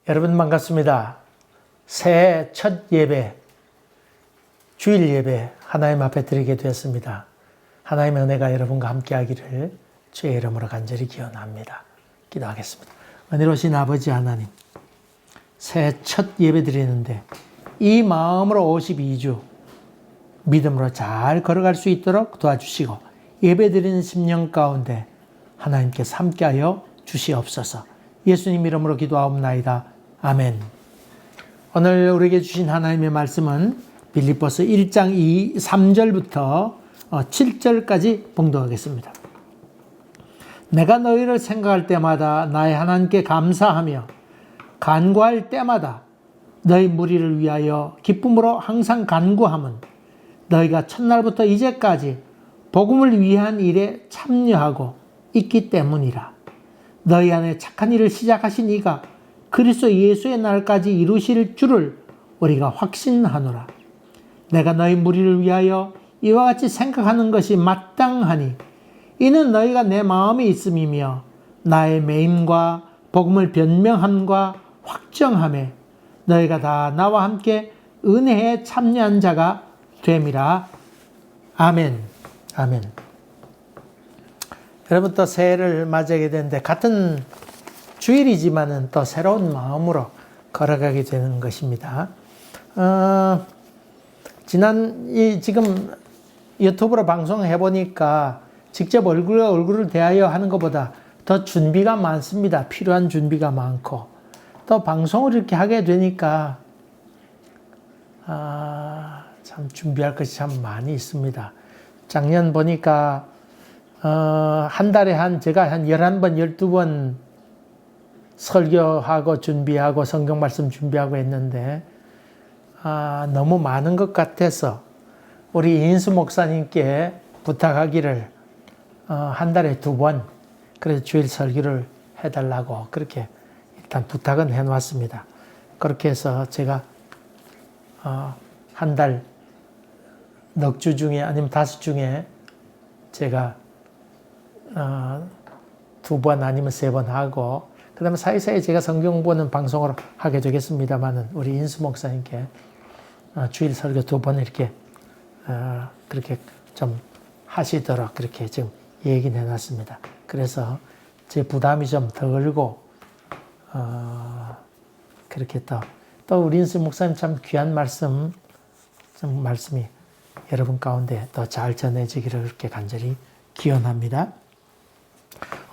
여러분 반갑습니다. 새해 첫 예배, 주일 예배 하나님 앞에 드리게 되었습니다. 하나님의 은혜가 여러분과 함께 하기를 주의 이름으로 간절히 기원합니다. 기도하겠습니다. 은혜로우신 아버지 하나님, 새해 첫 예배 드리는데 이 마음으로 52주 믿음으로 잘 걸어갈 수 있도록 도와주시고 예배 드리는 10년 가운데 하나님께서 함께하여 주시옵소서. 예수님 이름으로 기도하옵나이다. 아멘. 오늘 우리에게 주신 하나님의 말씀은 빌립보서 1장 3절부터 7절까지 봉독하겠습니다. 내가 너희를 생각할 때마다 나의 하나님께 감사하며 간구할 때마다 너희 무리를 위하여 기쁨으로 항상 간구함은 너희가 첫날부터 이제까지 복음을 위한 일에 참여하고 있기 때문이라. 너희 안에 착한 일을 시작하신 이가 그리스도 예수의 날까지 이루실 줄을 우리가 확신하노라. 내가 너희 무리를 위하여 이와 같이 생각하는 것이 마땅하니 이는 너희가 내 마음에 있음이며 나의 매임과 복음을 변명함과 확정함에 너희가 다 나와 함께 은혜에 참여한 자가 됨이라. 아멘. 아멘. 여러분 또 새해를 맞이하게 되는데 같은 주일이지만은 또 새로운 마음으로 걸어가게 되는 것입니다. 지금 유튜브로 방송해 보니까 직접 얼굴과 얼굴을 대하여 하는 것보다 더 준비가 많습니다. 필요한 준비가 많고 또 방송을 이렇게 하게 되니까 참 준비할 것이 참 많이 있습니다. 작년 보니까 한 달에 제가 한 11번, 12번 설교하고 준비하고 성경 말씀 준비하고 했는데 너무 많은 것 같아서 우리 인수 목사님께 부탁하기를 한 달에 2번 그래서 주일 설교를 해달라고 그렇게 일단 부탁은 해놓았습니다. 그렇게 해서 제가 한 달 넉 주 중에 아니면 5 중에 제가 2번 아니면 3번 하고 그 다음에 사이사이 제가 성경 보는 방송을 하게 되겠습니다만은 우리 인수 목사님께 주일 설교 2번 이렇게 그렇게 좀 하시도록 그렇게 지금 얘기는 해놨습니다. 그래서 제 부담이 좀 덜고 그렇게 또 우리 인수 목사님 참 귀한 말씀이 여러분 가운데 더 잘 전해지기를 그렇게 간절히 기원합니다.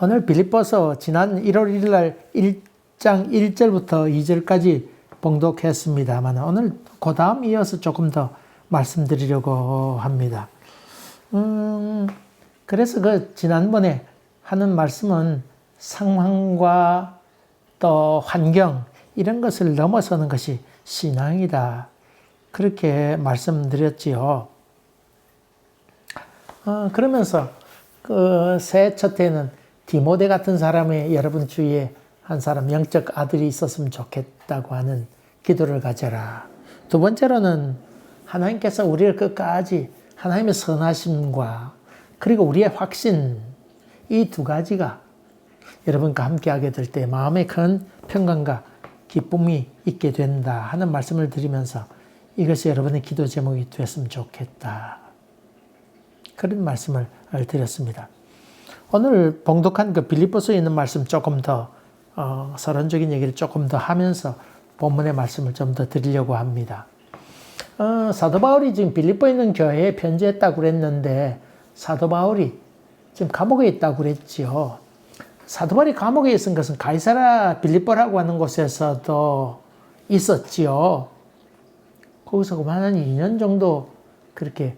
오늘 빌립보서 지난 1월 1일 날 1장 1절부터 2절까지 봉독했습니다만 오늘 그 다음 이어서 조금 더 말씀드리려고 합니다. 그래서 지난번에 하는 말씀은 상황과 또 환경 이런 것을 넘어서는 것이 신앙이다. 그렇게 말씀드렸지요. 그러면서 새해 첫 해는 디모데 같은 사람의 여러분 주위에 한 사람 영적 아들이 있었으면 좋겠다고 하는 기도를 가져라. 두 번째로는 하나님께서 우리를 끝까지 하나님의 선하심과 그리고 우리의 확신 이 2가지가 여러분과 함께하게 될 때 마음에 큰 평강과 기쁨이 있게 된다 하는 말씀을 드리면서 이것이 여러분의 기도 제목이 되었으면 좋겠다. 그런 말씀을 드렸습니다. 오늘 봉독한 빌립보서에 있는 말씀 조금 더 서론적인 얘기를 조금 더 하면서 본문의 말씀을 좀 더 드리려고 합니다. 사도 바울이 지금 빌립보에 있는 교회에 편지했다고 그랬는데 사도 바울이 지금 감옥에 있다고 그랬지요. 사도 바울이 감옥에 있은 것은 가이사랴 빌립보라고 하는 곳에서도 있었지요. 거기서 한 2년 정도 그렇게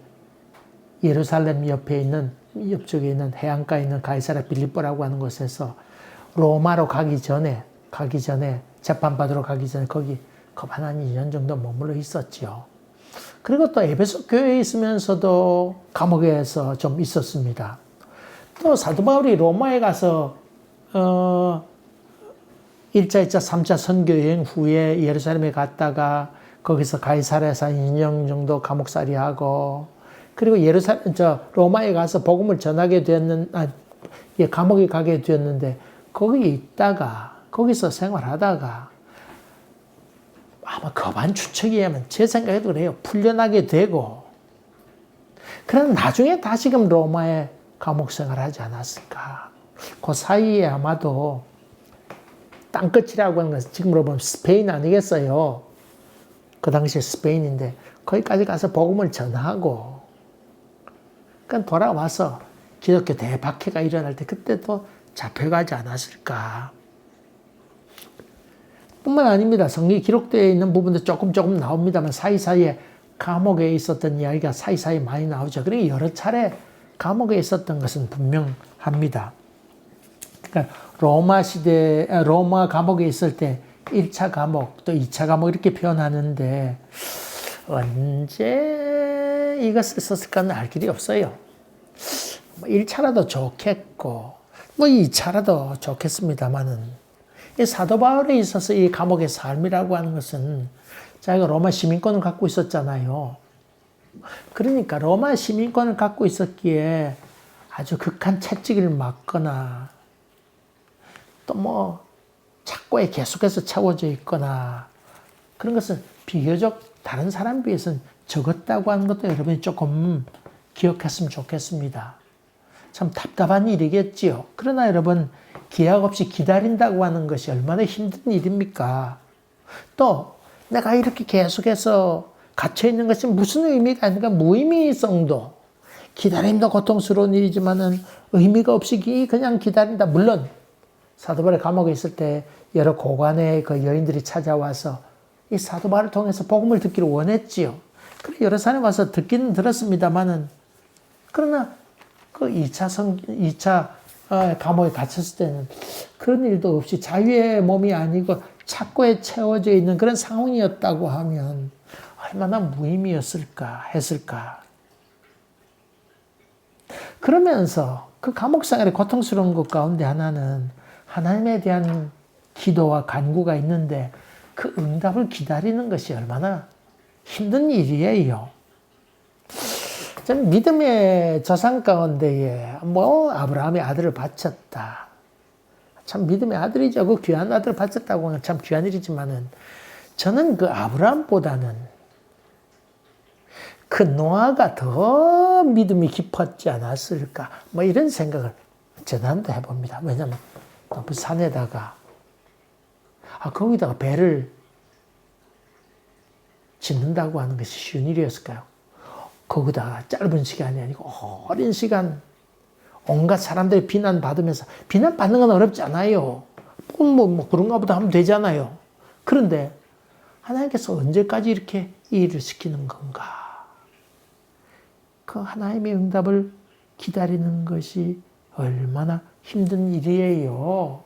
예루살렘 옆쪽에 있는 해안가에 있는 가이사랴 빌립보라고 하는 곳에서 로마로 가기 전에 재판받으러 가기 전에 거기 한 2년 정도 머물러 있었지요. 그리고 또 에베소 교회에 있으면서도 감옥에서 좀 있었습니다. 또 사도 바울이 로마에 가서 1차, 2차, 3차 선교 여행 후에 예루살렘에 갔다가 거기서 가이사랴에서 2년 정도 감옥살이 하고 그리고 로마에 가서 복음을 전하게 감옥에 가게 되었는데 거기에 있다가 거기서 생활하다가 아마 거반 추측에 의하면 제 생각에도 그래요. 풀려나게 되고 그럼 나중에 다시금 로마에 감옥 생활하지 않았을까. 그 사이에 아마도 땅끝이라고 하는 것은 지금으로 보면 스페인 아니겠어요. 그 당시에 스페인인데 거기까지 가서 복음을 전하고 그러니까 돌아와서 기독교 대박해가 일어날 때 그때 또 잡혀가지 않았을까. 뿐만 아닙니다. 성경에 기록되어 있는 부분도 조금 나옵니다만 사이사이에 감옥에 있었던 이야기가 사이사이 많이 나오죠. 그러니까 여러 차례 감옥에 있었던 것은 분명합니다. 그러니까 로마 감옥에 있을 때 1차 감옥 또 2차 감옥 이렇게 표현하는데 언제 이것을 썼을까는 알 길이 없어요. 1차라도 좋겠고 뭐 2차라도 좋겠습니다만은 이 사도 바울에 있어서 이 감옥의 삶이라고 하는 것은 자기가 로마 시민권을 갖고 있었잖아요. 그러니까 로마 시민권을 갖고 있었기에 아주 극한 채찍을 맞거나 또 뭐 착고에 계속해서 채워져 있거나 그런 것은 비교적 다른 사람에 비해서는 적었다고 하는 것도 여러분이 조금 기억했으면 좋겠습니다. 참 답답한 일이겠지요. 그러나 여러분 기약 없이 기다린다고 하는 것이 얼마나 힘든 일입니까? 또 내가 이렇게 계속해서 갇혀있는 것이 무슨 의미가 아니라 무의미성도 기다림도 고통스러운 일이지만은 의미가 없이 그냥 기다린다. 물론 사도 바울이 감옥에 있을 때 여러 고관의 그 여인들이 찾아와서 이 사도 바울을 통해서 복음을 듣기를 원했지요. 그래 여러 사람이 와서 듣기는 들었습니다만은 그러나 그 2차 감옥에 갇혔을 때는 그런 일도 없이 자유의 몸이 아니고 착고에 채워져 있는 그런 상황이었다고 하면 얼마나 무의미였을까 했을까. 그러면서 그 감옥 생활의 고통스러운 것 가운데 하나는 하나님에 대한 기도와 간구가 있는데 그 응답을 기다리는 것이 얼마나 힘든 일이에요. 저는 믿음의 조상 가운데에 뭐 아브라함의 아들을 바쳤다. 참 믿음의 아들이죠. 그 귀한 아들을 바쳤다고 하면 참 귀한 일이지만은 저는 그 아브라함보다는 그 노아가 더 믿음이 깊었지 않았을까. 뭐 이런 생각을 전한도 해봅니다. 왜냐하면 그 산에다가 거기다가 배를 짓는다고 하는 것이 쉬운 일이었을까요? 거기다가 짧은 시간이 아니고 오랜 시간 온갖 사람들이 비난받으면서 비난받는 건 어렵지 않아요. 뭐 그런가 보다 하면 되잖아요. 그런데 하나님께서 언제까지 이렇게 이 일을 시키는 건가? 그 하나님의 응답을 기다리는 것이 얼마나 힘든 일이에요.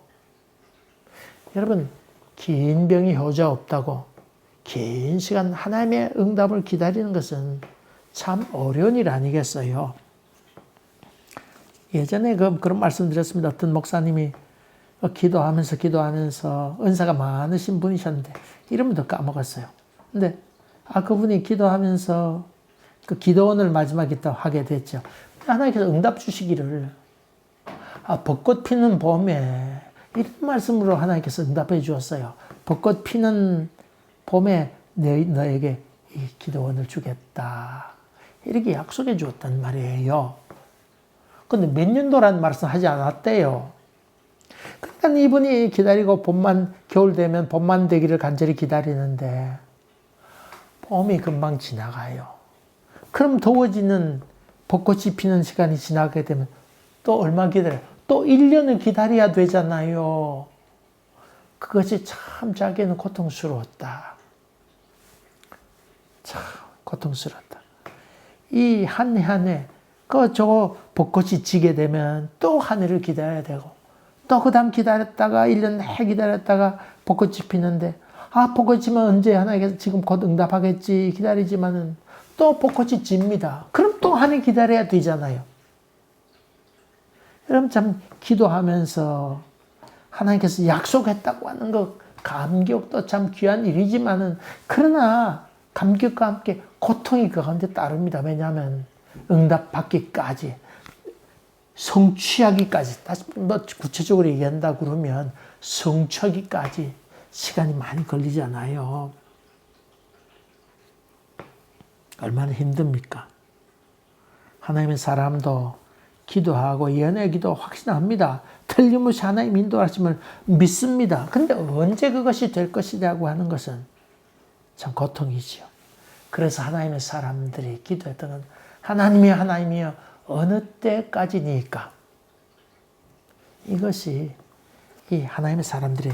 여러분 긴 병이 효자 없다고 긴 시간 하나님의 응답을 기다리는 것은 참 어려운 일 아니겠어요? 예전에 그런 말씀 드렸습니다. 어떤 목사님이 기도하면서 은사가 많으신 분이셨는데 이름은 더 까먹었어요. 근데 그분이 기도하면서 그 기도원을 마지막에 또 하게 됐죠. 하나님께서 응답 주시기를 벚꽃 피는 봄에 이런 말씀으로 하나님께서 응답해 주었어요. 벚꽃 피는 봄에 너에게 이 기도원을 주겠다. 이렇게 약속해 주었단 말이에요. 근데 몇 년도라는 말씀 하지 않았대요. 그러니까 이분이 기다리고 겨울 되면 봄만 되기를 간절히 기다리는데 봄이 금방 지나가요. 그럼 더워지는 벚꽃이 피는 시간이 지나게 되면 또 얼마 기다려요? 또 1년을 기다려야 되잖아요. 그것이 참 자기는 고통스러웠다. 참 고통스럽다. 이 한 해 한 해 저거 벚꽃이 지게 되면 또 한 해를 기다려야 되고 또 그 다음 기다렸다가 1년 내내 기다렸다가 벚꽃이 피는데 벚꽃이 지면 언제 하나님께서 지금 곧 응답하겠지 기다리지만은 또 벚꽃이 집니다. 그럼 또 한 해 기다려야 되잖아요. 여러분 참 기도하면서 하나님께서 약속했다고 하는 것 감격도 참 귀한 일이지만은 그러나 감격과 함께 고통이 그 가운데 따릅니다. 왜냐하면 응답받기까지 성취하기까지 다시 뭐 구체적으로 얘기한다 그러면 성취하기까지 시간이 많이 걸리잖아요. 얼마나 힘듭니까? 하나님의 사람도 기도하고 연애 기도 확신합니다. 틀림없이 하나님 인도하심을 믿습니다. 근데 언제 그것이 될 것이라고 하는 것은 참 고통이지요. 그래서 하나님의 사람들이 기도했던 건 하나님이여 어느 때까지니까. 이것이 이 하나님의 사람들의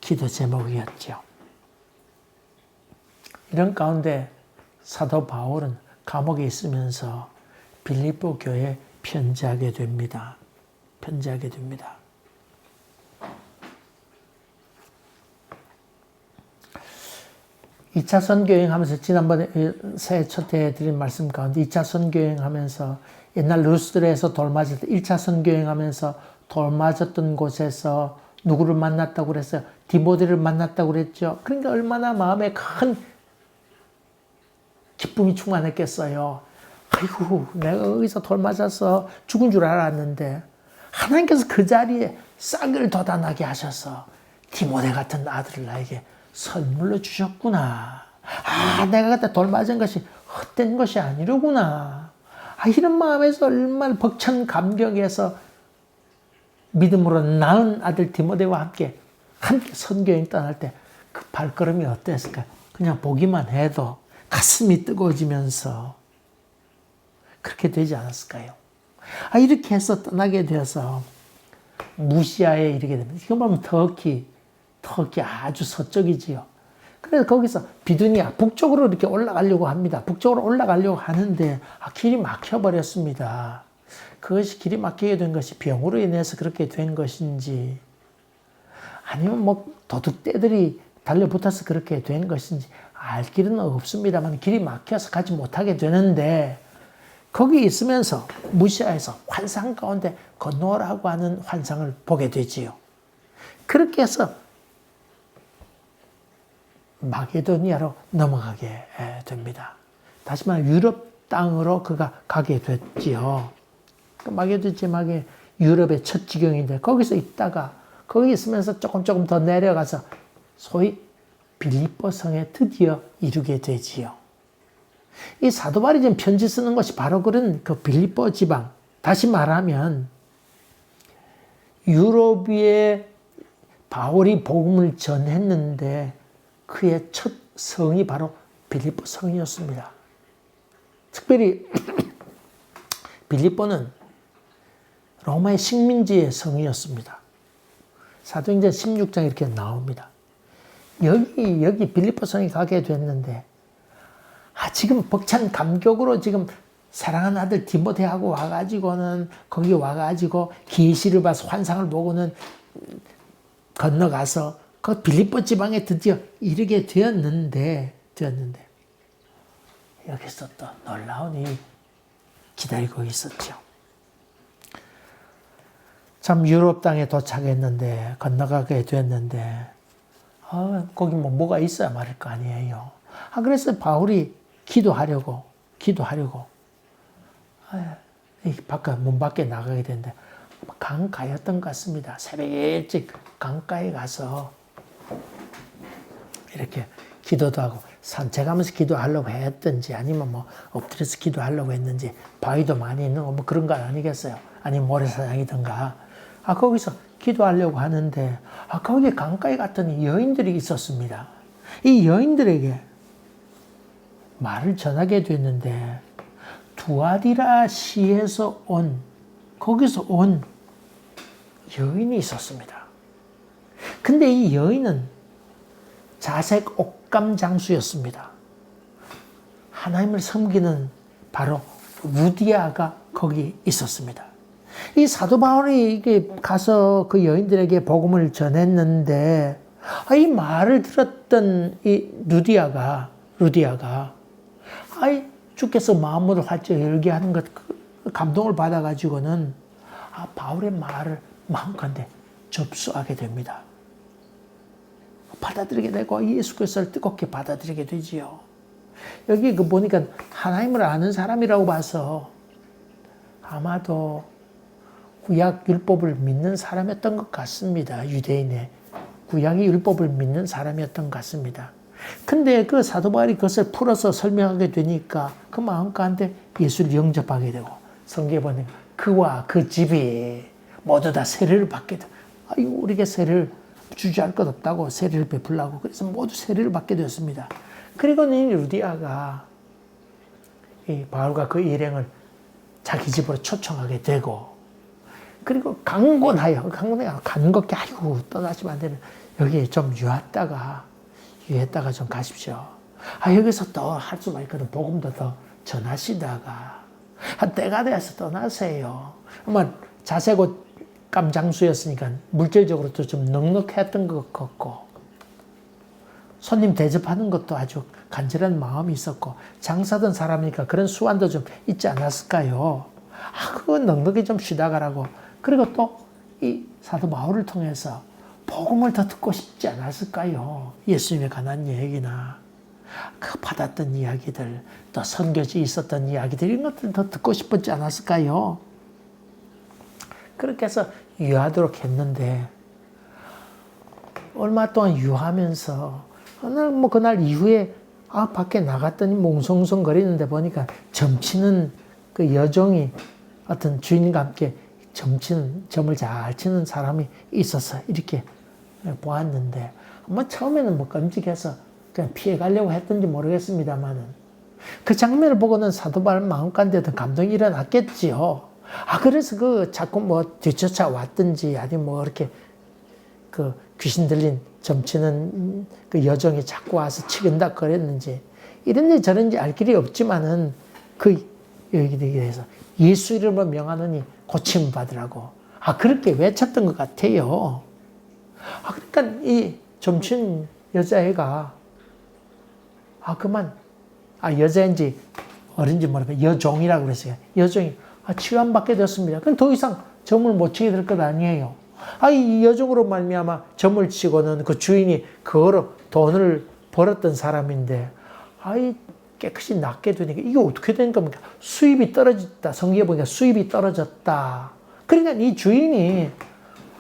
기도 제목이었죠. 이런 가운데 사도 바울은 감옥에 있으면서 빌립보 교회에 편지하게 됩니다. 편지하게 됩니다. 이 차 선교여행하면서 지난번에 새해 첫 해에 드린 말씀 가운데 2차 선교여행하면서 옛날 루스드레에서 돌 맞을 때 1차 선교여행하면서 돌 맞았던 곳에서 누구를 만났다고 그랬어요? 디모데를 만났다고 그랬죠. 그러니까 얼마나 마음에 큰 기쁨이 충만했겠어요. 아이고, 내가 여기서 돌 맞아서 죽은 줄 알았는데 하나님께서 그 자리에 싹을 돋아나게 하셔서 디모데 같은 아들을 나에게 선물로 주셨구나. 아, 내가 그때 돌 맞은 것이 헛된 것이 아니로구나. 아, 이런 마음에서 얼마나 벅찬 감격에서 믿음으로 낳은 아들 디모데와 함께 선교여행 떠날 때 그 발걸음이 어땠을까? 그냥 보기만 해도 가슴이 뜨거워지면서 그렇게 되지 않았을까요? 아, 이렇게 해서 떠나게 되어서 무시아에 이르게 됩니다. 이거 보면 터키 아주 서쪽이지요. 그래서 거기서 비두니아 북쪽으로 이렇게 올라가려고 합니다. 북쪽으로 올라가려고 하는데 길이 막혀버렸습니다. 그것이 길이 막히게 된 것이 병으로 인해서 그렇게 된 것인지 아니면 뭐 도둑떼들이 달려붙어서 그렇게 된 것인지 알 길은 없습니다만 길이 막혀서 가지 못하게 되는데 거기 있으면서 무시아에서 환상 가운데 건너라고 하는 환상을 보게 되지요. 그렇게 해서 마게도니아로 넘어가게 됩니다. 다시 말해 유럽 땅으로 그가 가게 됐지요. 마게도니아 지막이 유럽의 첫 지경인데 거기서 있다가 거기 있으면서 조금 더 내려가서 소위 빌립보 성에 드디어 이르게 되지요. 이 사도 바울이 지금 편지 쓰는 것이 바로 그런 그 빌립보 지방. 다시 말하면 유럽에 바울이 복음을 전했는데 그의 첫 성이 바로 빌립보 성이었습니다. 특별히 빌립보는 로마의 식민지의 성이었습니다. 사도행전 16장 이렇게 나옵니다. 여기 빌립보 성에 가게 됐는데 지금 벅찬 감격으로 지금 사랑하는 아들 디모데하고 와가지고는 거기 와가지고 계시를 봐서 환상을 보고는 건너가서 그 빌립보 지방에 드디어 이르게 되었는데 여기서 또 놀라운 일이 기다리고 있었죠. 참 유럽 땅에 도착했는데 건너가게 됐는데 거기 뭐가 있어야 말일 거 아니에요. 그래서 바울이 기도하려고 문 밖에 나가게 되는데 강가였던 것 같습니다. 새벽에 일찍 강가에 가서 이렇게 기도도 하고 산책하면서 기도하려고 했든지 아니면 뭐 엎드려서 기도하려고 했는지 바위도 많이 있는 거 뭐 그런 건 아니겠어요. 아니면 모래사장이든가 거기서 기도하려고 하는데 거기에 강가에 갔더니 여인들이 있었습니다. 이 여인들에게 말을 전하게 됐는데 두아디라 시에서 거기서 온 여인이 있었습니다. 근데 이 여인은 자색 옥감 장수였습니다. 하나님을 섬기는 바로 루디아가 거기 있었습니다. 이 사도 바울이 가서 그 여인들에게 복음을 전했는데 이 말을 들었던 이 루디아가 주께서 마음을 활짝 열게 하는 것 감동을 받아가지고는 바울의 말을 마음껏 접수하게 됩니다. 받아들이게 되고 예수 그리스도를 뜨겁게 받아들이게 되지요. 여기 보니까 하나님을 아는 사람이라고 봐서 아마도 구약 율법을 믿는 사람이었던 것 같습니다. 유대인의 구약의 율법을 믿는 사람이었던 것 같습니다. 근데 그 사도 바울이 그것을 풀어서 설명하게 되니까 그 마음 가운데 예수를 영접하게 되고 성경에 보니까 그와 그 집이 모두 다 세례를 받게 돼. 아이고 우리에게 세례를 주저할 것 없다고 세례를 베풀라고 그래서 모두 세례를 받게 되었습니다. 그리고 이 루디아가 이 바울과 그 일행을 자기 집으로 초청하게 되고 그리고 강권하여 간곡히 아이고 떠나시면 안 되는 여기 좀 유했다가 좀 가십시오. 여기서 또 할 수가 있거든. 복음도 더 전하시다가 때가 돼서 떠나세요. 아마 자세고 깜장수였으니까 물질적으로도 좀 넉넉했던 것 같고 손님 대접하는 것도 아주 간절한 마음이 있었고 장사던 사람이니까 그런 수완도 좀 있지 않았을까요? 그거 넉넉히 좀 쉬다 가라고. 그리고 또 이 사도 바울을 통해서 복음을 더 듣고 싶지 않았을까요? 예수님에 관한 얘기나 그 받았던 이야기들 또 선교지 있었던 이야기들 이런 것들 더 듣고 싶었지 않았을까요? 그렇게 해서 유하도록 했는데 얼마 동안 유하면서 그날 이후에 밖에 나갔더니 몽성성 거리는데 보니까 점치는 그 여종이 어떤 주인과 함께 점을 잘 치는 사람이 있어서 이렇게 보았는데 처음에는 끔찍해서 그냥 피해 가려고 했던지 모르겠습니다만은 그 장면을 보고는 사도 바울 마음 가운데도 감동이 일어났겠지요. 그래서 자꾸 뒤쫓아 왔든지 아니면 이렇게 그 귀신 들린 점치는 그 여종이 자꾸 와서 치근다 그랬는지 이런지 저런지 알 길이 없지만은 여기에 대해서 예수 이름으로 명하느니 고침 받으라고 그렇게 외쳤던 것 같아요. 그러니까 이 점친 여자애가 그만 여자인지 어린지 모르겠어요. 여종이라고 그랬어요. 여종이 치유받게 되었습니다. 그럼 더 이상 점을 못 치게 될 것 아니에요. 이 여종으로 말미암아 점을 치고는 그 주인이 그거로 돈을 벌었던 사람인데 깨끗이 낫게 되니까 이게 어떻게 된 겁니까? 수입이 떨어졌다. 성경에 보니까 수입이 떨어졌다. 그러니까 이 주인이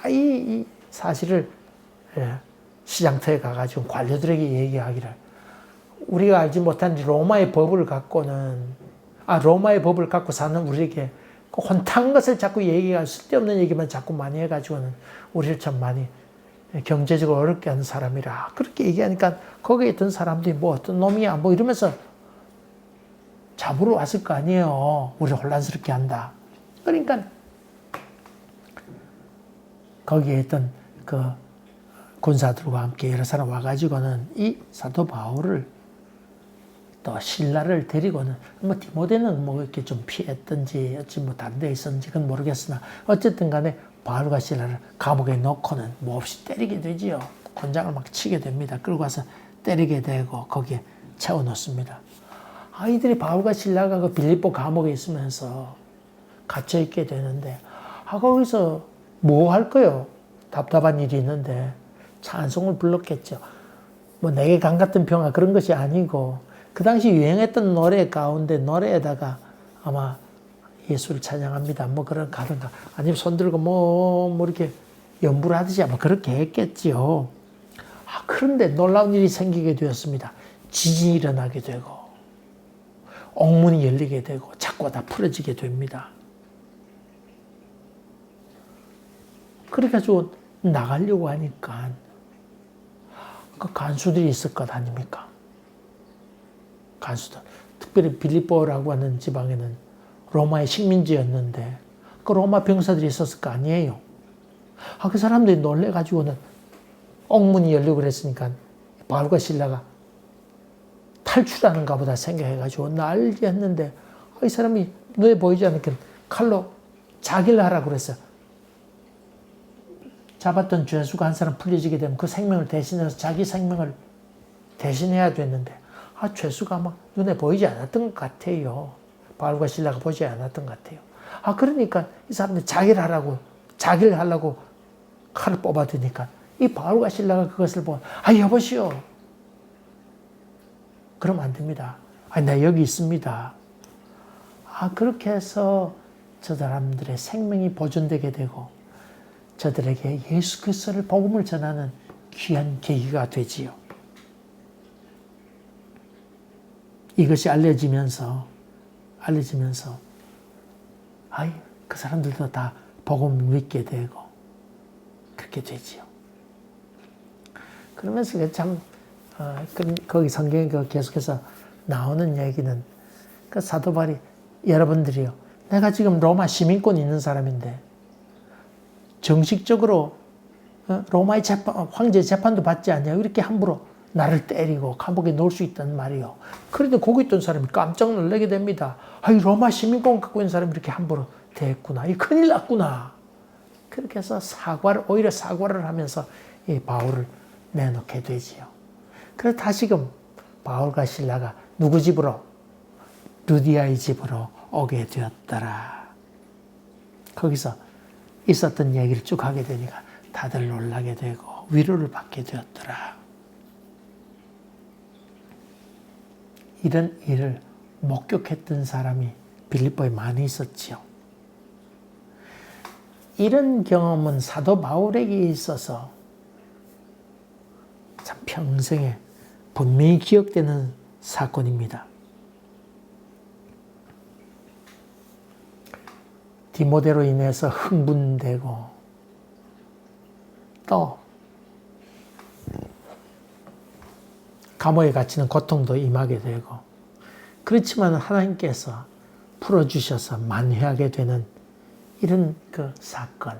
이 사실을 시장터에 가가지고 관료들에게 얘기하기를 우리가 알지 못한 로마의 법을 갖고는 로마의 법을 갖고 사는 우리에게 혼탁한 것을 자꾸 얘기할 쓸데없는 얘기만 자꾸 많이 해가지고는 우리를 참 많이 경제적으로 어렵게 하는 사람이라 그렇게 얘기하니까 거기에 있던 사람들이 어떤 놈이야 이러면서 잡으러 왔을 거 아니에요. 우리를 혼란스럽게 한다. 그러니까 거기에 있던 그 군사들과 함께 여러 사람 와가지고는 이 사도 바울을 또 신라를 데리고는 디모데는 이렇게 좀 피했든지 어찌 다른 데 있었는지 그건 모르겠으나 어쨌든 간에 바울과 신라를 감옥에 넣고는 몹시 때리게 되지요. 권장을 막 치게 됩니다. 끌고 가서 때리게 되고 거기에 채워놓습니다. 아이들이 바울과 신라가 그 빌립보 감옥에 있으면서 갇혀 있게 되는데 거기서 뭐 할 거요? 답답한 일이 있는데 찬송을 불렀겠죠. 내게 강 같은 평화 그런 것이 아니고 그 당시 유행했던 노래 가운데 노래에다가 아마 예수를 찬양합니다. 그런 가든가 아니면 손들고 이렇게 연부를 하듯이 아마 그렇게 했겠지요. 그런데 놀라운 일이 생기게 되었습니다. 지진이 일어나게 되고 옥문이 열리게 되고 자꾸 다 풀어지게 됩니다. 그래가지고 나가려고 하니까 그 간수들이 있을 것 아닙니까? 간수들. 특별히 빌립보라고 하는 지방에는 로마의 식민지였는데 그 로마 병사들이 있었을 거 아니에요. 그 사람들이 놀래가지고는 옥문이 열리고 그랬으니까 바울과 신라가 탈출하는가 보다 생각해가지고 난리였는데 이 사람이 눈에 보이지 않으니까 칼로 자기를 하라고 그랬어요. 잡았던 죄수가 한 사람 풀려지게 되면 그 생명을 대신해서 자기 생명을 대신해야 됐는데 죄수가 막 눈에 보이지 않았던 것 같아요. 바울과 신라가 보지 않았던 것 같아요. 그러니까 이 사람들이 자기를 하려고 칼을 뽑아드니까 이 바울과 신라가 그것을 보고 여보시오. 그러면 안 됩니다. 나 여기 있습니다. 그렇게 해서 저 사람들의 생명이 보존되게 되고 저들에게 예수 그리스도를 복음을 전하는 귀한 계기가 되지요. 이것이 알려지면서 그 사람들도 다 복음을 믿게 되고 그렇게 되지요. 그러면서 참 거기 성경에 계속해서 나오는 얘기는 그 사도 바울이 여러분들이요, 내가 지금 로마 시민권 있는 사람인데 정식적으로 로마의 황제 재판도 받지 않냐고 이렇게 함부로 나를 때리고 감옥에 넣을 수 있단 말이요. 그런데 거기 있던 사람이 깜짝 놀라게 됩니다. 로마 시민권 갖고 있는 사람이 이렇게 함부로 대했구나. 이 큰일 났구나. 그렇게 해서 오히려 사과를 하면서 이 바울을 내놓게 되지요. 그래서 다시금 바울과 실라가 누구 집으로? 루디아의 집으로 오게 되었더라. 거기서 있었던 얘기를 쭉 하게 되니까 다들 놀라게 되고 위로를 받게 되었더라. 이런 일을 목격했던 사람이 빌립보에 많이 있었지요. 이런 경험은 사도 바울에게 있어서 참 평생에 분명히 기억되는 사건입니다. 디모데로 인해서 흥분되고 또 감옥에 갇히는 고통도 임하게 되고, 그렇지만 하나님께서 풀어주셔서 만회하게 되는 이런 그 사건,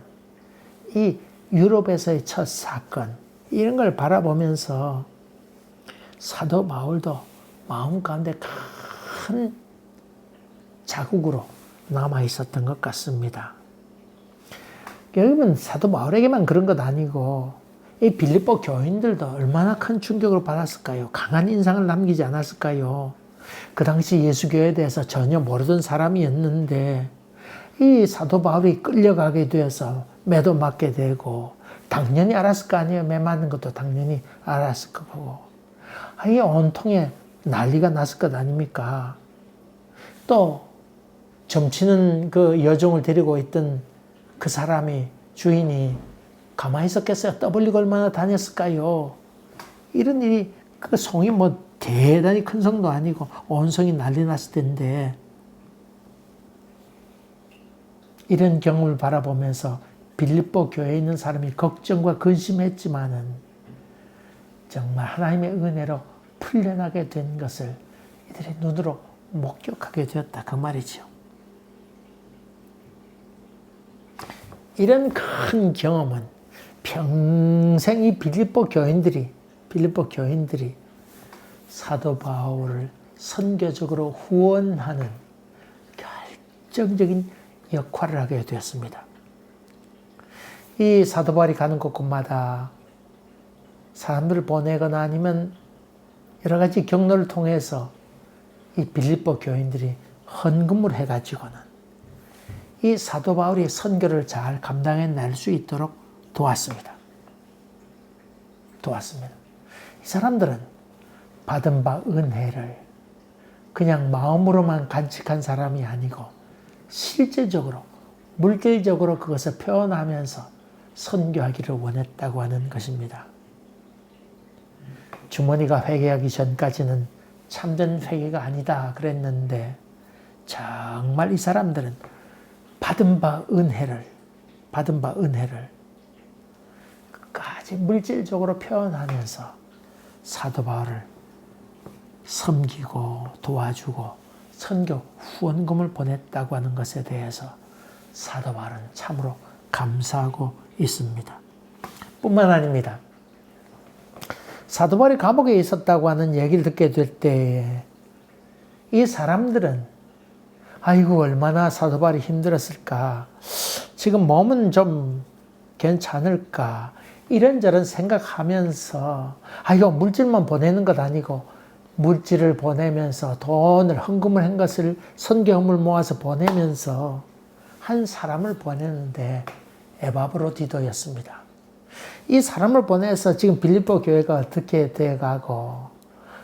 이 유럽에서의 첫 사건, 이런 걸 바라보면서 사도 바울도 마음 가운데 큰 자국으로 남아 있었던 것 같습니다. 여러분, 사도 바울에게만 그런 것 아니고 이 빌립보 교인들도 얼마나 큰 충격을 받았을까요? 강한 인상을 남기지 않았을까요? 그 당시 예수교에 대해서 전혀 모르던 사람이었는데 이 사도 바울이 끌려가게 되어서 매도 맞게 되고, 당연히 알았을 거 아니에요. 매 맞는 것도 당연히 알았을 거고, 이 온통에 난리가 났을 것 아닙니까? 또 점치는 그 여종을 데리고 있던 그 사람이, 주인이 가만히 있었겠어요? 떠벌리고 얼마나 다녔을까요? 이런 일이, 그 성이 뭐 대단히 큰 성도 아니고 온 성이 난리 났을 텐데, 이런 경험을 바라보면서 빌립보 교회에 있는 사람이 걱정과 근심했지만은 정말 하나님의 은혜로 풀려나게 된 것을 이들의 눈으로 목격하게 되었다, 그 말이죠. 이런 큰 경험은 평생 이 빌립보 교인들이 사도 바울을 선교적으로 후원하는 결정적인 역할을 하게 되었습니다. 이 사도 바울이 가는 곳곳마다 사람들을 보내거나 아니면 여러 가지 경로를 통해서 이 빌립보 교인들이 헌금을 해가지고는 이 사도 바울이 선교를 잘 감당해낼 수 있도록 도왔습니다. 이 사람들은 받은 바 은혜를 그냥 마음으로만 간직한 사람이 아니고 실제적으로, 물질적으로 그것을 표현하면서 선교하기를 원했다고 하는 것입니다. 주머니가 회개하기 전까지는 참된 회개가 아니다 그랬는데, 정말 이 사람들은 받은 바 은혜를 끝까지 물질적으로 표현하면서 사도 바울을 섬기고 도와주고 선교 후원금을 보냈다고 하는 것에 대해서 사도 바울은 참으로 감사하고 있습니다. 뿐만 아닙니다. 사도 바울이 감옥에 있었다고 하는 얘기를 듣게 될 때에 이 사람들은 아이고 얼마나 사도 바울이 힘들었을까, 지금 몸은 좀 괜찮을까, 이런저런 생각하면서 이거 물질만 보내는 것 아니고 물질을 보내면서 돈을 헌금을 한 것을 선교금을 모아서 보내면서 한 사람을 보내는데 에바브로디도였습니다. 이 사람을 보내서 지금 빌립보 교회가 어떻게 돼가고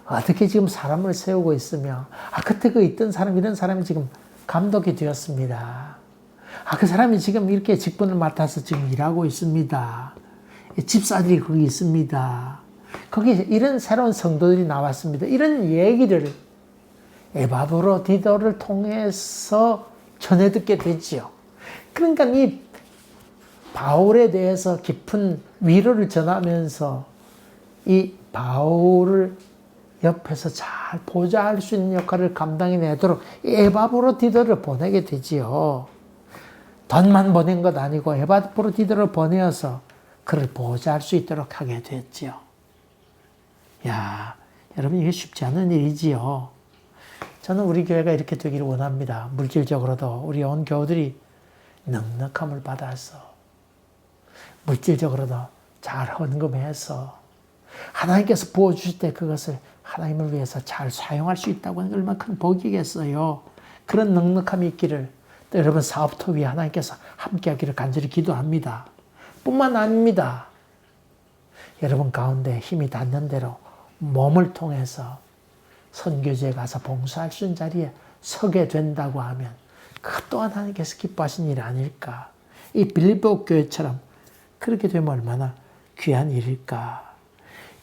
어떻게 지금 사람을 세우고 있으며, 그때 그 있던 사람, 이런 사람이 지금 감독이 되었습니다. 그 사람이 지금 이렇게 직분을 맡아서 지금 일하고 있습니다. 집사들이 거기 있습니다. 거기 이런 새로운 성도들이 나왔습니다. 이런 얘기를 에바브로디도를 통해서 전해 듣게 되지요. 그러니까 이 바울에 대해서 깊은 위로를 전하면서 이 바울을 옆에서 잘 보좌할 수 있는 역할을 감당해내도록 에바브로디도를 보내게 되지요. 돈만 보낸 것 아니고 에바브로디도를 보내어서 그를 보좌할 수 있도록 하게 됐지요. 야, 여러분 이게 쉽지 않은 일이지요. 저는 우리 교회가 이렇게 되기를 원합니다. 물질적으로도 우리 온 교우들이 넉넉함을 받아서 물질적으로도 잘 헌금해서 하나님께서 부어주실 때 그것을 하나님을 위해서 잘 사용할 수 있다고 하는 게 얼마나 큰 복이겠어요. 그런 넉넉함이 있기를 또 여러분 사업터 위에 하나님께서 함께하기를 간절히 기도합니다. 뿐만 아닙니다. 여러분 가운데 힘이 닿는 대로 몸을 통해서 선교지에 가서 봉사할 수 있는 자리에 서게 된다고 하면 그 또한 하나님께서 기뻐하신 일이 아닐까. 이 빌립보 교회처럼 그렇게 되면 얼마나 귀한 일일까.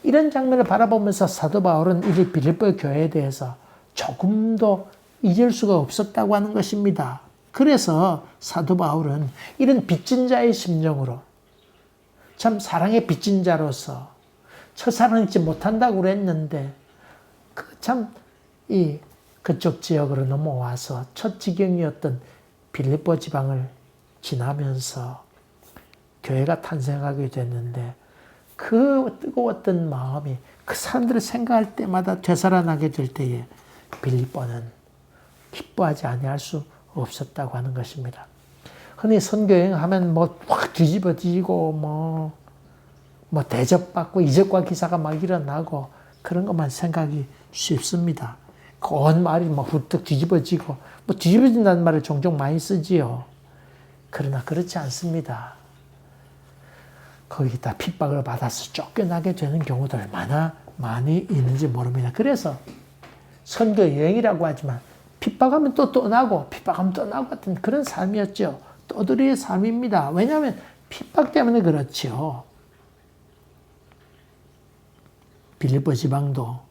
이런 장면을 바라보면서 사도 바울은 이 빌립보 교회에 대해서 조금도 잊을 수가 없었다고 하는 것입니다. 그래서 사도 바울은 이런 빚진 자의 심정으로 참 사랑의 빚진 자로서 처사랑 잊지 못한다고 그랬는데 그쪽 지역으로 넘어와서 첫 지경이었던 빌립보 지방을 지나면서 교회가 탄생하게 됐는데 그 뜨거웠던 마음이 그 사람들을 생각할 때마다 되살아나게 될 때에 빌립보는 기뻐하지 아니할 수 없었다고 하는 것입니다. 흔히 선교여행하면 확 뒤집어지고 뭐 대접받고 이적과 기사가 막 일어나고 그런 것만 생각이 쉽습니다. 온 말이 후떡 뒤집어지고 뒤집어진다는 말을 종종 많이 쓰지요. 그러나 그렇지 않습니다. 거기다 핍박을 받아서 쫓겨나게 되는 경우도 얼마나 많이 있는지 모릅니다. 그래서 선교 여행이라고 하지만 핍박하면 또 떠나고 핍박하면 떠나고 같은 그런 삶이었죠. 떠돌이의 삶입니다. 왜냐하면 핍박 때문에 그렇죠. 빌립보 지방도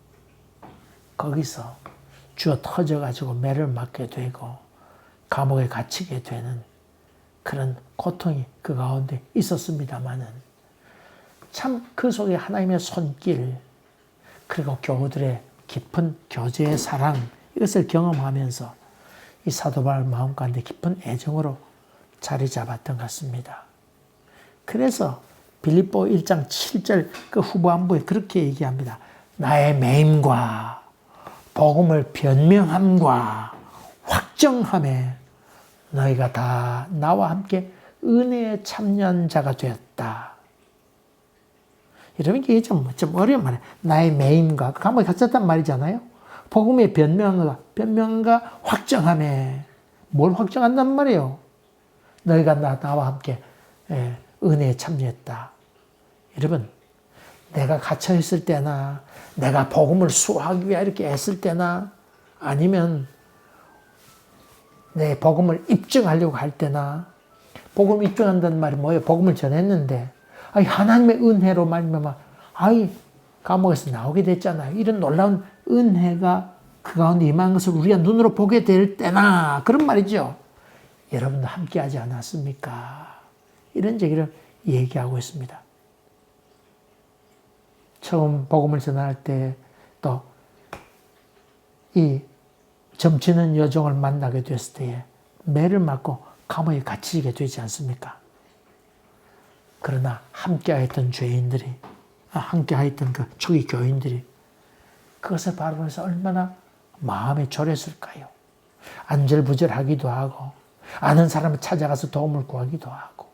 거기서 주어 터져가지고 매를 맞게 되고 감옥에 갇히게 되는 그런 고통이 그 가운데 있었습니다마는 참 그 속에 하나님의 손길 그리고 교우들의 깊은 교제의 사랑 이것을 경험하면서 이 사도 바울 마음 가운데 깊은 애정으로 자리 잡았던 것 같습니다. 그래서 빌립보 1장 7절 그 후반부에 그렇게 얘기합니다. 나의 매임과 복음을 변명함과 확정함에 너희가 다 나와 함께 은혜의 참여자가 되었다. 여러분 이게 좀 어려운 말이에요. 나의 매임과 감옥에 갇혔단 말이잖아요. 복음의 변명과 확정함에 뭘 확정한단 말이에요. 너희가 나와 함께 은혜에 참여했다. 여러분 내가 갇혀있을 때나 내가 복음을 수호하기 위해 이렇게 애쓸 때나 아니면 내 복음을 입증하려고 할 때나 복음을 입증한다는 말이 뭐예요? 복음을 전했는데 하나님의 은혜로 말미암아 감옥에서 나오게 됐잖아요. 이런 놀라운 은혜가 그 가운데 임한 것을 우리가 눈으로 보게 될 때나 그런 말이죠. 여러분도 함께하지 않았습니까? 이런 얘기를 얘기하고 있습니다. 처음 복음을 전할 때 또 이 점치는 여종을 만나게 됐을 때에 매를 맞고 감옥에 갇히게 되지 않습니까? 그러나 함께하였던 죄인들이 함께하였던 그 초기 교인들이 그것을 바라보면서 얼마나 마음이 졸였을까요? 안절부절하기도 하고 아는 사람을 찾아가서 도움을 구하기도 하고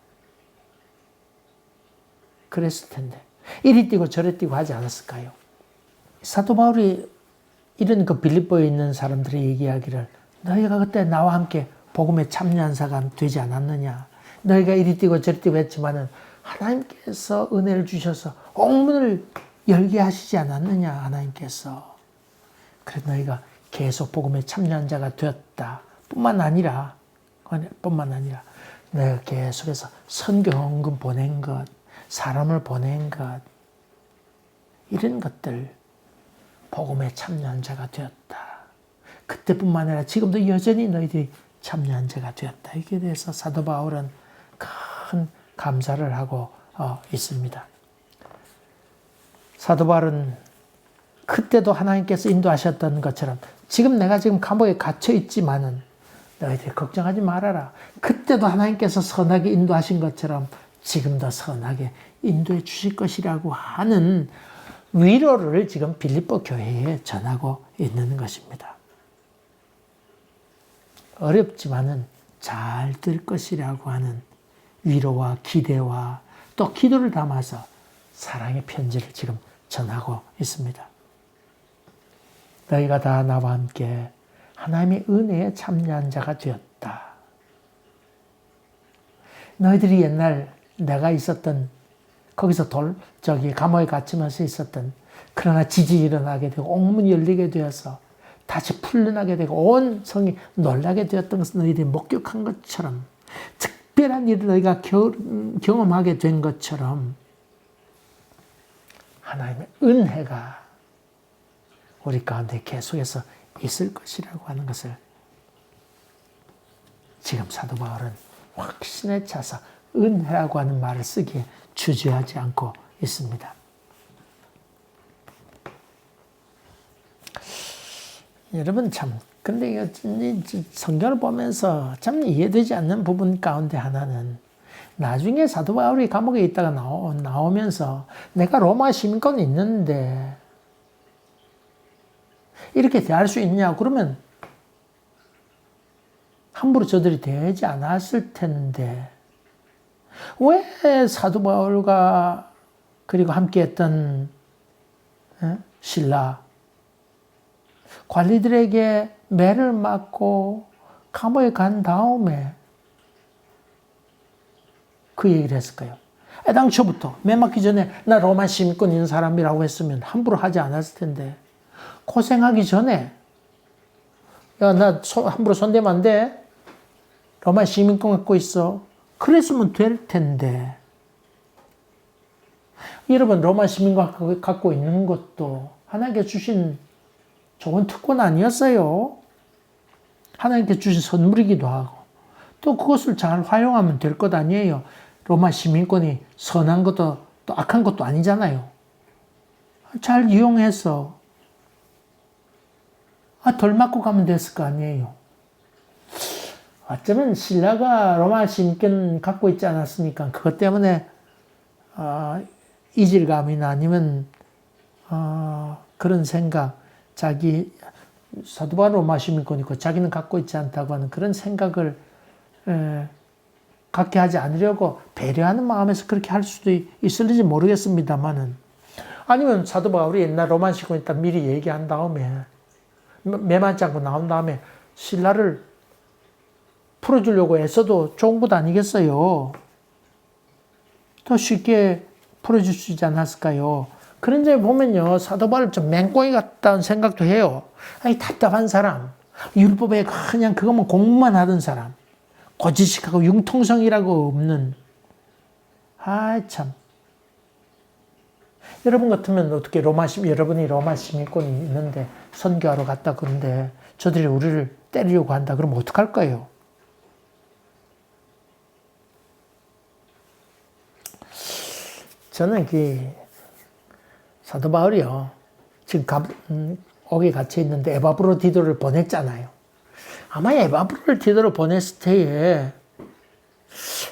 그랬을 텐데 이리 뛰고 저리 뛰고 하지 않았을까요? 사도 바울이 이런 그 빌립보에 있는 사람들이 얘기하기를 너희가 그때 나와 함께 복음에 참여한 자가 되지 않았느냐. 너희가 이리 뛰고 저리 뛰고 했지만은 하나님께서 은혜를 주셔서 옥문을 열게 하시지 않았느냐 하나님께서. 그래서 너희가 계속 복음에 참여한 자가 되었다. 뿐만 아니라 너희가 계속해서 선교 헌금 보낸 것, 사람을 보낸 것 이런 것들 복음에 참여한 자가 되었다. 그때뿐만 아니라 지금도 여전히 너희들이 참여한 자가 되었다. 이게 대해서 사도 바울은 큰 감사를 하고 있습니다. 사도 바울은 그때도 하나님께서 인도하셨던 것처럼 지금 내가 지금 감옥에 갇혀 있지만은 너희들이 걱정하지 말아라. 그때도 하나님께서 선하게 인도하신 것처럼 지금도 선하게 인도해 주실 것이라고 하는 위로를 지금 빌립보 교회에 전하고 있는 것입니다. 어렵지만은 잘 될 것이라고 하는 위로와 기대와 또 기도를 담아서 사랑의 편지를 지금 전하고 있습니다. 너희가 다 나와 함께 하나님의 은혜에 참여한 자가 되었다. 너희들이 옛날 내가 있었던 거기서 감옥에 갇히면서 있었던 그러나 지지 일어나게 되고 옥문이 열리게 되어서 다시 풀려나게 되고 온 성이 놀라게 되었던 것을 너희들이 목격한 것처럼 특별한 일을 너희가 경험하게 된 것처럼 하나님의 은혜가 우리 가운데 계속해서 있을 것이라고 하는 것을 지금 사도 바울은 확신에 차서 은혜라고 하는 말을 쓰기에 주저하지 않고 있습니다. 여러분 근데 성경을 보면서 참 이해되지 않는 부분 가운데 하나는 나중에 사도 바울이 감옥에 있다가 나오면서 내가 로마 시민권 있는데 이렇게 대할 수 있냐? 그러면 함부로 저들이 대하지 않았을 텐데 왜 사도 바울과 그리고 함께했던 실라 관리들에게 매를 맞고 감옥에 간 다음에 그 얘기를 했을까요? 애당초부터 매 맞기 전에 나 로마 시민권 있는 사람이라고 했으면 함부로 하지 않았을 텐데 고생하기 전에 야, 나 함부로 손대면 안 돼. 로마 시민권 갖고 있어. 그랬으면 될 텐데. 여러분 로마 시민권 갖고 있는 것도 하나님께 주신 좋은 특권 아니었어요. 하나님께 주신 선물이기도 하고 또 그것을 잘 활용하면 될 것 아니에요. 로마 시민권이 선한 것도 또 악한 것도 아니잖아요. 잘 이용해서 덜 맞고 가면 됐을 거 아니에요. 어쩌면 신라가 로마 시민권 갖고 있지 않았습니까? 그것 때문에 이질감이나 아니면 그런 생각, 자기 사도 바울 로마 시민권이 있고 자기는 갖고 있지 않다고 하는 그런 생각을 갖게 하지 않으려고 배려하는 마음에서 그렇게 할 수도 있을지 모르겠습니다만은 아니면 사도 바울이 옛날 로마 시민권 있다 미리 얘기한 다음에 매맞지 않고 나온 다음에 신라를 풀어주려고 애써도 좋은 것 아니겠어요? 더 쉽게 풀어줄 수 있지 않았을까요? 그런 점에 보면요, 사도 바울 좀 맹꽁이 같다는 생각도 해요. 아니, 답답한 사람, 율법에 그냥 그것만 공부만 하던 사람, 고지식하고 융통성이라고 없는, 참. 여러분 같으면 어떻게 여러분이 로마 시민권이 있는데 선교하러 갔다 그런데 저들이 우리를 때리려고 한다 그러면 어떡할 거예요? 저는 사도 바울이요. 지금 옥에 갇혀 있는데 에바브로디도를 보냈잖아요. 아마 에바브로디도를 보냈을 때에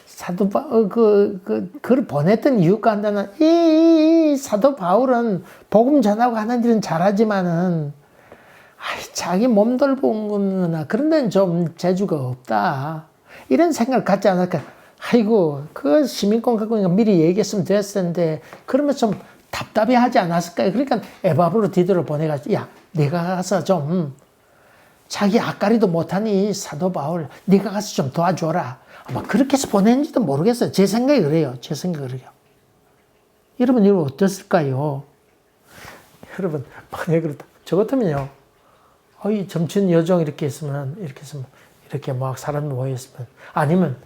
사도 바울 그를 보냈던 이유가 한다면 이 사도 바울은 복음 전하고 하는 일은 잘하지만은 자기 몸 돌보거나 그런 데는 좀 재주가 없다. 이런 생각을 갖지 않을까. 아이고 그 시민권 갖고 있는 거 미리 얘기했으면 됐을 텐데 그러면 좀 답답해 하지 않았을까요? 그러니까 에바브로디도를 보내가지고 야 내가 가서 좀 자기 앞가리도 못하니 사도 바울 네가 가서 좀 도와줘라. 아마 그렇게 해서 보냈는지도 모르겠어요. 제 생각이 그래요. 여러분 이거 어땠을까요? 여러분 만약에 그렇다. 저 같으면요. 이 점친 여종 이렇게 막 사람이 모여있으면 아니면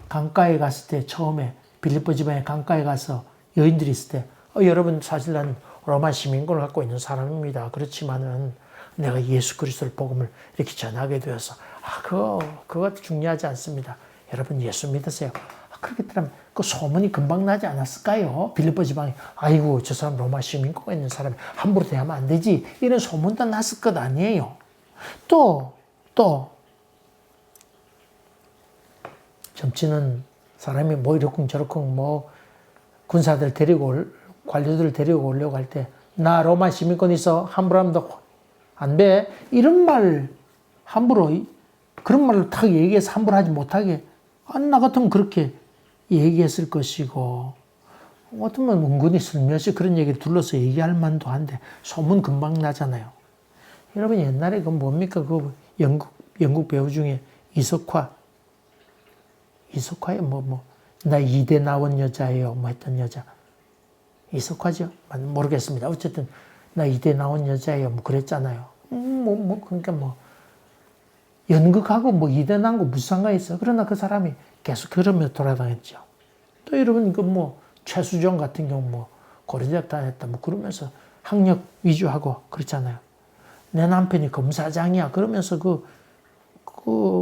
강가에 갔을 때 처음에 빌립보 지방에 강가에 가서 여인들이 있을 때 여러분 사실 난 로마 시민권을 갖고 있는 사람입니다. 그렇지만은 내가 예수 그리스도의 복음을 이렇게 전하게 되어서 그거 중요하지 않습니다. 여러분 예수 믿으세요. 그렇게 되면 그 소문이 금방 나지 않았을까요? 빌립보 지방에 아이고 저 사람 로마 시민권가 있는 사람이 함부로 대하면 안 되지 이런 소문도 났을 것 아니에요. 또 점치는 사람이 뭐 이렇쿵 저렇쿵 뭐 군사들 관료들 데리고 오려고 할 때 나 로마 시민권 있어 함부로 하면 안 돼. 이런 말 함부로 그런 말로 딱 얘기해서 함부로 하지 못하게 나 같으면 그렇게 얘기했을 것이고 어쩌면 은근히 슬며시 그런 얘기를 둘러서 얘기할 만도 한데 소문 금방 나잖아요. 여러분 옛날에 그 뭡니까 그 영국 배우 중에 이석화에 나 이대 나온 여자예요 뭐 했던 여자 이석화죠? 모르겠습니다. 어쨌든 나 이대 나온 여자예요 뭐 그랬잖아요. 그러니까 연극하고 뭐 이대 나온 거 무슨 상관이 있어. 그러나 그 사람이 계속 그러며 돌아다녔죠. 또 여러분 최수종 같은 경우 고려대학 다녔다 그러면서 학력 위주하고 그렇잖아요. 내 남편이 검사장이야 그러면서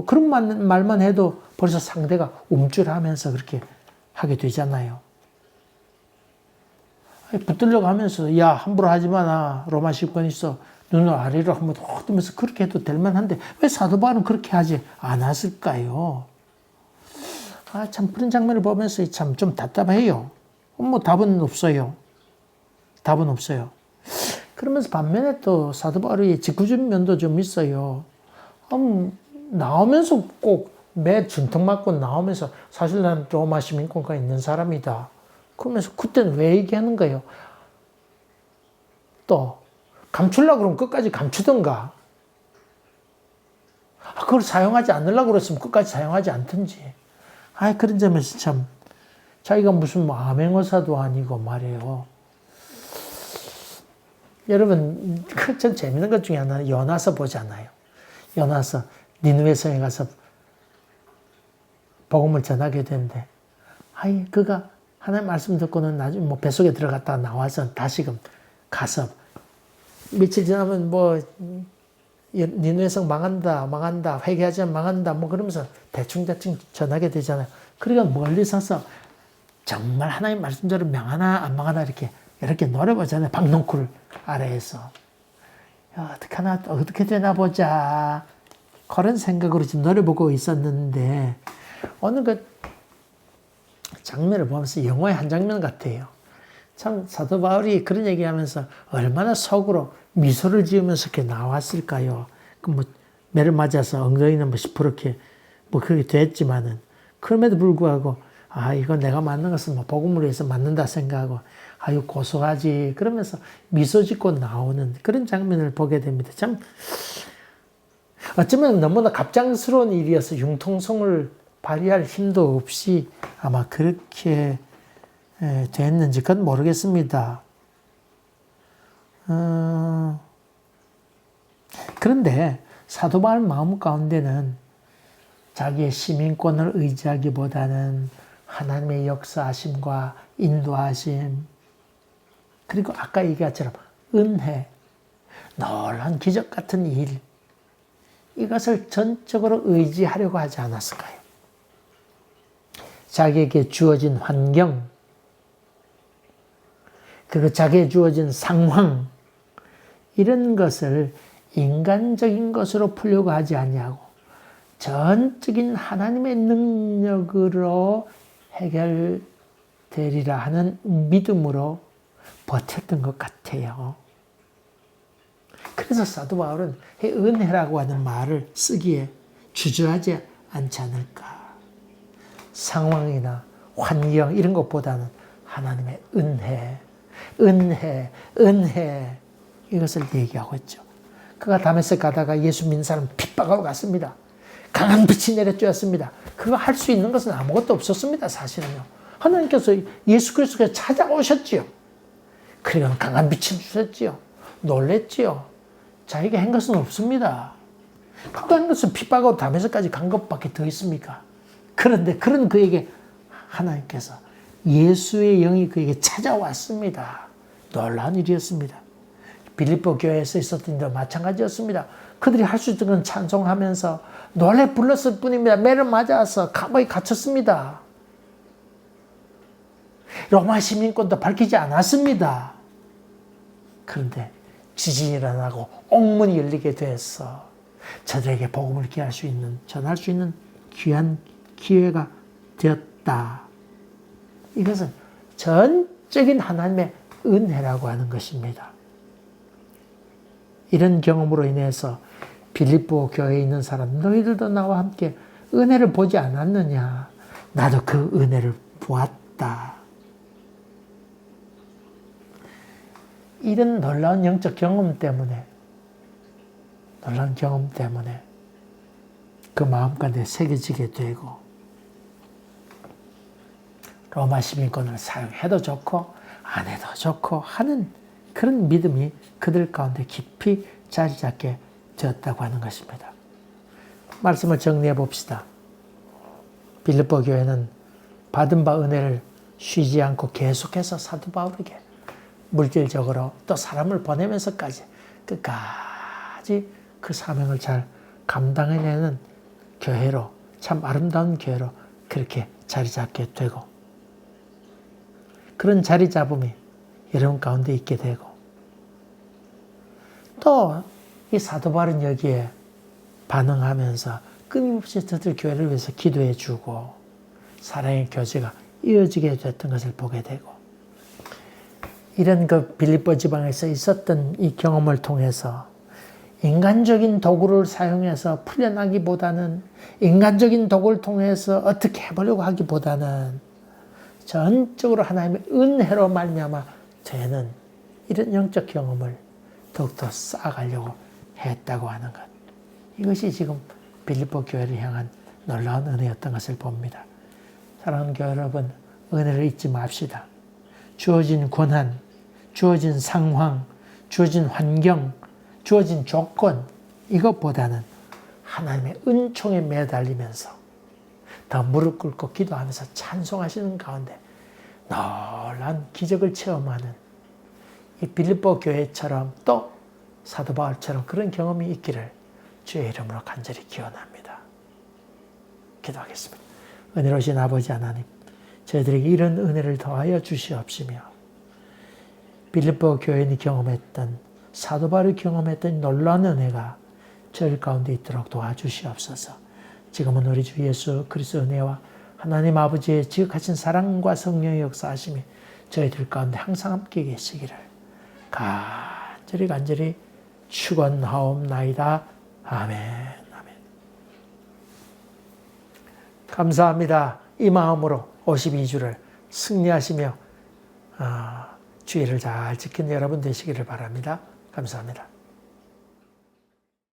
그런 말만 해도 벌써 상대가 움찔하면서 그렇게 하게 되잖아요. 붙들려고 하면서 야 함부로 하지 마 나 로마 시권 있어 눈을 아래로 한번 톡 뜨면서 그렇게 해도 될 만한데 왜 사도 바울은 그렇게 하지 않았을까요? 참 그런 장면을 보면서 참 좀 답답해요. 답은 없어요. 그러면서 반면에 또 사도 바울의 직구적인 면도 좀 있어요. 나오면서 꼭 매 준턱 맞고 나오면서 사실 난 로마 시민권가 있는 사람이다. 그러면서 그때는 왜 얘기하는 거예요? 또 감추려고 그러면 끝까지 감추던가 그걸 사용하지 않으려고 그랬으면 끝까지 사용하지 않든지 그런 점에서 참 자기가 무슨 암행어사도 아니고 말이에요. 여러분 전 재밌는 것 중에 하나는 요나서 보잖아요. 요나서 니느웨 성에 가서 복음을 전하게 되는데 그가 하나님 말씀 듣고는 나중에 뱃속에 들어갔다가 나와서 다시금 가서 며칠 지나면 니느웨 성 망한다 회개하지 않으면 망한다 그러면서 대충 전하게 되잖아요. 그러니까 멀리 서서 정말 하나님 말씀대로 명하나 안 망하나 이렇게 노려보잖아요. 박농쿨 아래에서 어떡하나 어떻게 되나 보자 그런 생각으로 지금 노려보고 있었는데 어느 장면을 보면서 영화의 한 장면 같아요. 참 사도 바울이 그런 얘기하면서 얼마나 속으로 미소를 지으면서 이렇게 나왔을까요? 매를 맞아서 엉덩이는 시퍼렇게 그렇게 됐지만은 그럼에도 불구하고 이거 내가 맞는 것은 복음을 위해서 맞는다 생각하고 고소하지 그러면서 미소 짓고 나오는 그런 장면을 보게 됩니다. 참 어쩌면 너무나 갑작스러운 일이어서 융통성을 발휘할 힘도 없이 아마 그렇게 됐는지 그건 모르겠습니다. 그런데 사도 바울 마음 가운데는 자기의 시민권을 의지하기보다는 하나님의 역사하심과 인도하심 그리고 아까 얘기한 것처럼 은혜, 놀라운 기적 같은 일 이것을 전적으로 의지하려고 하지 않았을까요? 자기에게 주어진 환경 그리고 자기에게 주어진 상황 이런 것을 인간적인 것으로 풀려고 하지 아니하고 전적인 하나님의 능력으로 해결되리라 하는 믿음으로 버텼던 것 같아요. 그래서 사도 바울은 은혜라고 하는 말을 쓰기에 주저하지 않지 않을까. 상황이나 환경 이런 것보다는 하나님의 은혜 이것을 얘기하고 있죠. 그가 다메섹 가다가 예수 믿는 사람 핍박하고 갔습니다. 강한 빛이 내려쬐었습니다. 그거 할 수 있는 것은 아무것도 없었습니다. 사실은요. 하나님께서 예수 그리스도께서 찾아오셨지요. 그리고 강한 빛을 주셨지요. 놀랬지요. 자기가 한 것은 없습니다. 그가 한 것은 핍박하고 다메섹까지 간 것밖에 더 있습니까? 그런데 그런 그에게 하나님께서 예수의 영이 그에게 찾아왔습니다. 놀라운 일이었습니다. 빌립보 교회에서 있었던 일도 마찬가지였습니다. 그들이 할 수 있던 건 찬송하면서 노래 불렀을 뿐입니다. 매를 맞아서 감옥에 갇혔습니다. 로마 시민권도 밝히지 않았습니다. 그런데 지진이 일어나고 옥문이 열리게 돼서 저들에게 복음을 전할 수 있는 귀한 기회가 되었다. 이것은 전적인 하나님의 은혜라고 하는 것입니다. 이런 경험으로 인해서 빌립보 교회에 있는 사람, 너희들도 나와 함께 은혜를 보지 않았느냐? 나도 그 은혜를 보았다. 이런 놀라운 영적 경험 때문에 그 마음 가운데 새겨지게 되고 로마 시민권을 사용해도 좋고 안 해도 좋고 하는 그런 믿음이 그들 가운데 깊이 자리 잡게 되었다고 하는 것입니다. 말씀을 정리해 봅시다. 빌립보 교회는 받은 바 은혜를 쉬지 않고 계속해서 사도 바울에게 물질적으로 또 사람을 보내면서까지 끝까지 그 사명을 잘 감당해내는 교회로, 참 아름다운 교회로 그렇게 자리 잡게 되고, 그런 자리 잡음이 여러분 가운데 있게 되고, 또 이 사도 바울은 여기에 반응하면서 끊임없이 저들 교회를 위해서 기도해 주고 사랑의 교제가 이어지게 됐던 것을 보게 되고, 이런 그 빌립보 지방에서 있었던 이 경험을 통해서 인간적인 도구를 사용해서 풀려나기보다는, 인간적인 도구를 통해서 어떻게 해보려고 하기보다는 전적으로 하나님의 은혜로 말미암아 저희는 이런 영적 경험을 더욱더 쌓아가려고 했다고 하는 것. 이것이 지금 빌립보 교회를 향한 놀라운 은혜였던 것을 봅니다. 사랑하는 교회 여러분, 은혜를 잊지 맙시다. 주어진 권한, 주어진 상황, 주어진 환경, 주어진 조건, 이것보다는 하나님의 은총에 매달리면서 더 무릎 꿇고 기도하면서 찬송하시는 가운데 놀라운 기적을 체험하는 이 빌립보 교회처럼 또 사도 바울처럼 그런 경험이 있기를 주의 이름으로 간절히 기원합니다. 기도하겠습니다. 은혜로우신 아버지 하나님, 저희들에게 이런 은혜를 더하여 주시옵시며 빌립보 교인이 경험했던, 사도 바울이 경험했던 놀라운 은혜가 저희 가운데 있도록 도와주시옵소서. 지금은 우리 주 예수 그리스도 은혜와 하나님 아버지의 지극하신 사랑과 성령의 역사하심이 저희들 가운데 항상 함께 계시기를 간절히 축원하옵나이다. 아멘. 아멘. 감사합니다. 이 마음으로 52주를 승리하시며 주의를 잘 지킨 여러분 되시기를 바랍니다. 감사합니다.